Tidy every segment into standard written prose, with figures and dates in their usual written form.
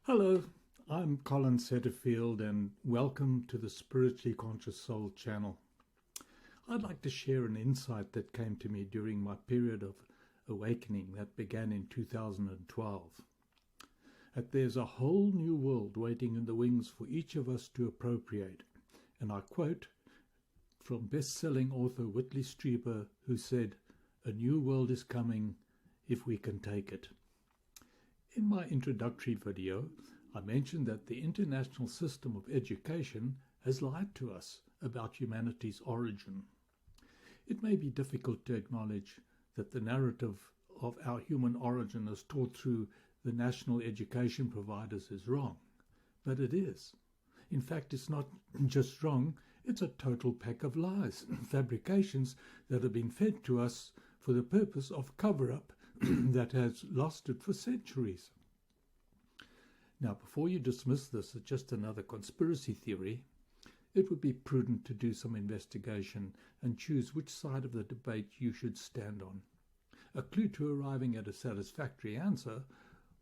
Hello, I'm Colin Setterfield and welcome to the Spiritually Conscious Soul channel. I'd like to share an insight that came to me during my period of awakening that began in 2012. That there's a whole new world waiting in the wings for each of us to appropriate. And I quote from best-selling author Whitley Strieber, who said, "A new world is coming if we can take it." In my introductory video, I mentioned that the international system of education has lied to us about humanity's origin. It may be difficult to acknowledge that the narrative of our human origin as taught through the national education providers is wrong, but it is. In fact, it's not just wrong, it's a total pack of lies, fabrications that have been fed to us for the purpose of cover-up that has lasted for centuries. Now, before you dismiss this as just another conspiracy theory, it would be prudent to do some investigation and choose which side of the debate you should stand on. A clue to arriving at a satisfactory answer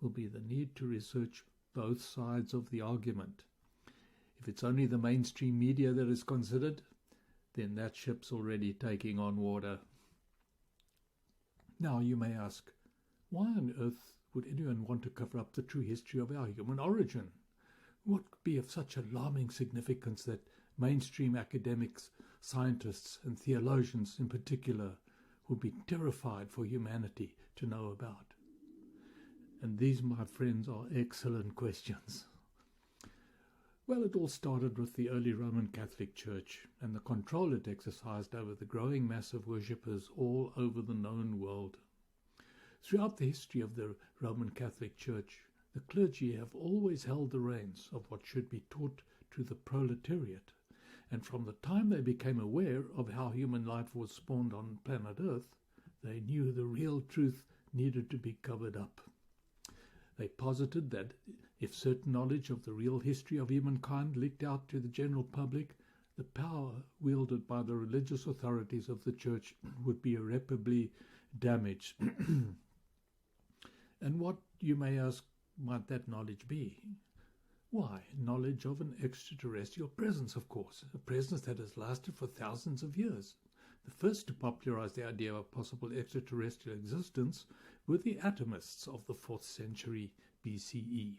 will be the need to research both sides of the argument. If it's only the mainstream media that is considered, then that ship's already taking on water. Now you may ask, why on earth would anyone want to cover up the true history of our human origin? What could be of such alarming significance that mainstream academics, scientists and theologians in particular would be terrified for humanity to know about? And these, my friends, are excellent questions. Well, it all started with the early Roman Catholic Church and the control it exercised over the growing mass of worshippers all over the known world. Throughout the history of the Roman Catholic Church, the clergy have always held the reins of what should be taught to the proletariat, and from the time they became aware of how human life was spawned on planet Earth, they knew the real truth needed to be covered up. They posited that if certain knowledge of the real history of humankind leaked out to the general public, the power wielded by the religious authorities of the church would be irreparably damaged. And what, you may ask, might that knowledge be? Why, knowledge of an extraterrestrial presence, of course, a presence that has lasted for thousands of years. The first to popularize the idea of a possible extraterrestrial existence were the atomists of the 4th century BCE.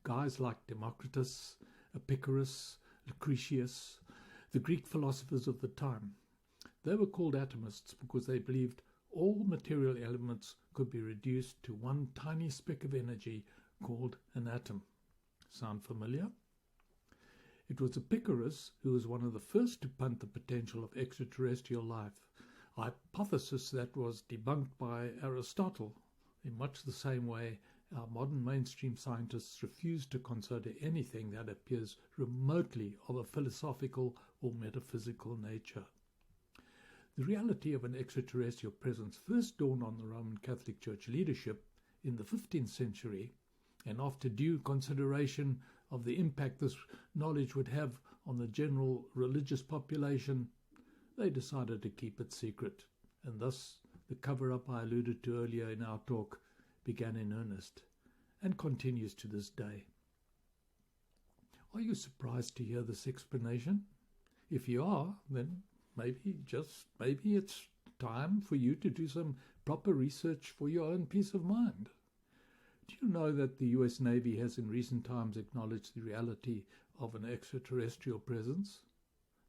Guys like Democritus, Epicurus, Lucretius, the Greek philosophers of the time. They were called atomists because they believed all material elements could be reduced to one tiny speck of energy called an atom. Sound familiar? It was Epicurus who was one of the first to punt the potential of extraterrestrial life, a hypothesis that was debunked by Aristotle, in much the same way our modern mainstream scientists refuse to consider anything that appears remotely of a philosophical or metaphysical nature. The reality of an extraterrestrial presence first dawned on the Roman Catholic Church leadership in the 15th century, and after due consideration of the impact this knowledge would have on the general religious population, they decided to keep it secret, and thus the cover-up I alluded to earlier in our talk began in earnest, and continues to this day. Are you surprised to hear this explanation? If you are, then maybe it's time for you to do some proper research for your own peace of mind. Do you know that the US Navy has in recent times acknowledged the reality of an extraterrestrial presence?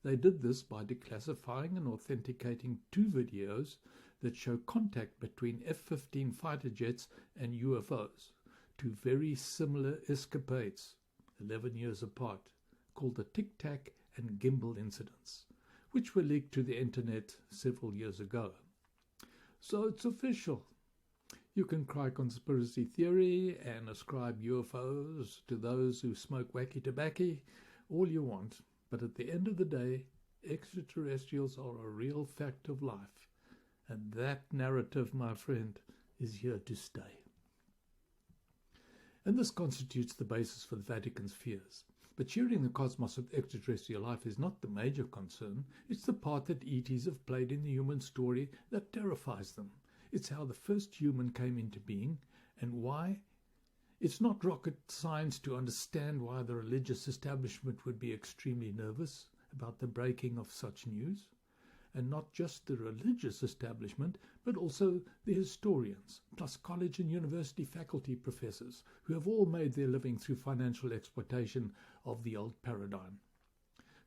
They did this by declassifying and authenticating 2 videos that show contact between F-15 fighter jets and UFOs, 2 very similar escapades, 11 years apart, called the Tic Tac and Gimbal incidents, which were leaked to the internet several years ago. So it's official. You can cry conspiracy theory and ascribe UFOs to those who smoke wacky tobacco all you want, but at the end of the day, extraterrestrials are a real fact of life. And that narrative, my friend, is here to stay. And this constitutes the basis for the Vatican's fears. But sharing the cosmos of extraterrestrial life is not the major concern. It's the part that ETs have played in the human story that terrifies them. It's how the first human came into being and why It's not rocket science to understand why the religious establishment would be extremely nervous about the breaking of such news, and not just the religious establishment, but also the historians, plus college and university faculty professors, who have all made their living through financial exploitation of the old paradigm,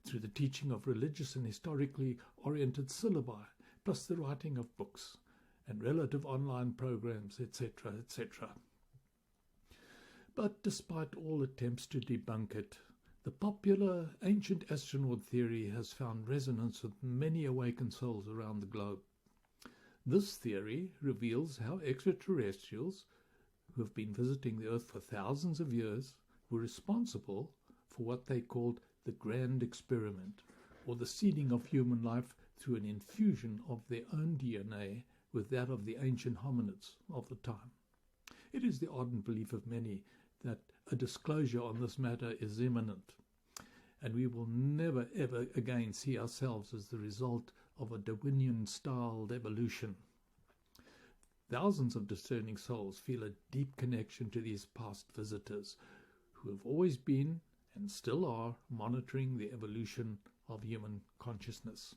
through the teaching of religious and historically oriented syllabi, plus the writing of books and relative online programs, etc., etc. But despite all attempts to debunk it, the popular ancient astronaut theory has found resonance with many awakened souls around the globe. This theory reveals how extraterrestrials, who have been visiting the Earth for thousands of years, were responsible for what they called the grand experiment, or the seeding of human life through an infusion of their own DNA with that of the ancient hominids of the time. It is the ardent belief of many that a disclosure on this matter is imminent, and we will never ever again see ourselves as the result of a Darwinian-styled evolution. Thousands of discerning souls feel a deep connection to these past visitors who have always been and still are monitoring the evolution of human consciousness.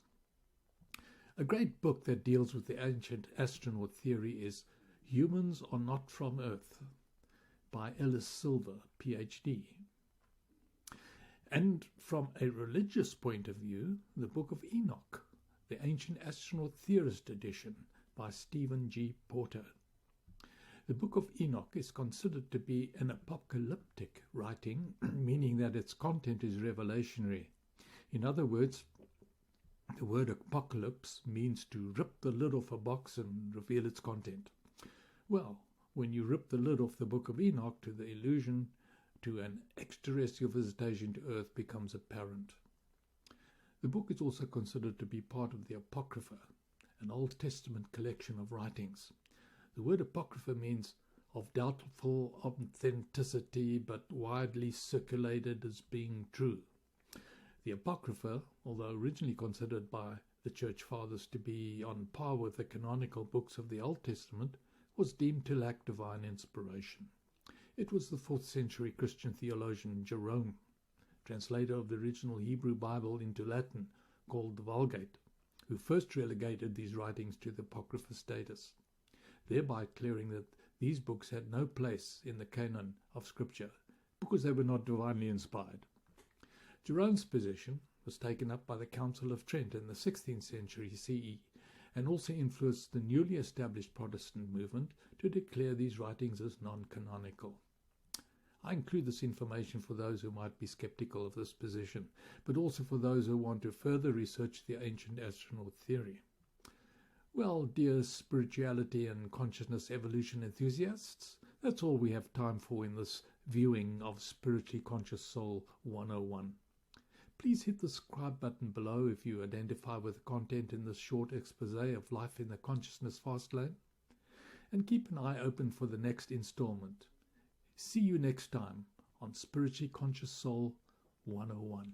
A great book that deals with the ancient astronaut theory is Humans Are Not From Earth by Ellis Silver, PhD. And from a religious point of view, the Book of Enoch, the Ancient Astronaut Theorist edition by Stephen G. Porter. The Book of Enoch is considered to be an apocalyptic writing, meaning that its content is revelationary. In other words, the word apocalypse means to rip the lid off a box and reveal its content. Well, when you rip the lid off the Book of Enoch, the illusion to an extraterrestrial visitation to Earth becomes apparent. The book is also considered to be part of the Apocrypha, an Old Testament collection of writings. The word Apocrypha means of doubtful authenticity but widely circulated as being true. The Apocrypha, although originally considered by the Church Fathers to be on par with the canonical books of the Old Testament, was deemed to lack divine inspiration. It was the 4th century Christian theologian Jerome, translator of the original Hebrew Bible into Latin, called the Vulgate, who first relegated these writings to the Apocrypha status, thereby declaring that these books had no place in the canon of Scripture because they were not divinely inspired. Jerome's position was taken up by the Council of Trent in the 16th century CE, and also influenced the newly established Protestant movement to declare these writings as non-canonical. I include this information for those who might be skeptical of this position, but also for those who want to further research the ancient astronaut theory. Well, dear spirituality and consciousness evolution enthusiasts, that's all we have time for in this viewing of Spiritually Conscious Soul 101. Please hit the subscribe button below if you identify with the content in this short expose of life in the consciousness fast lane, and keep an eye open for the next installment. See you next time on Spiritually Conscious Soul 101.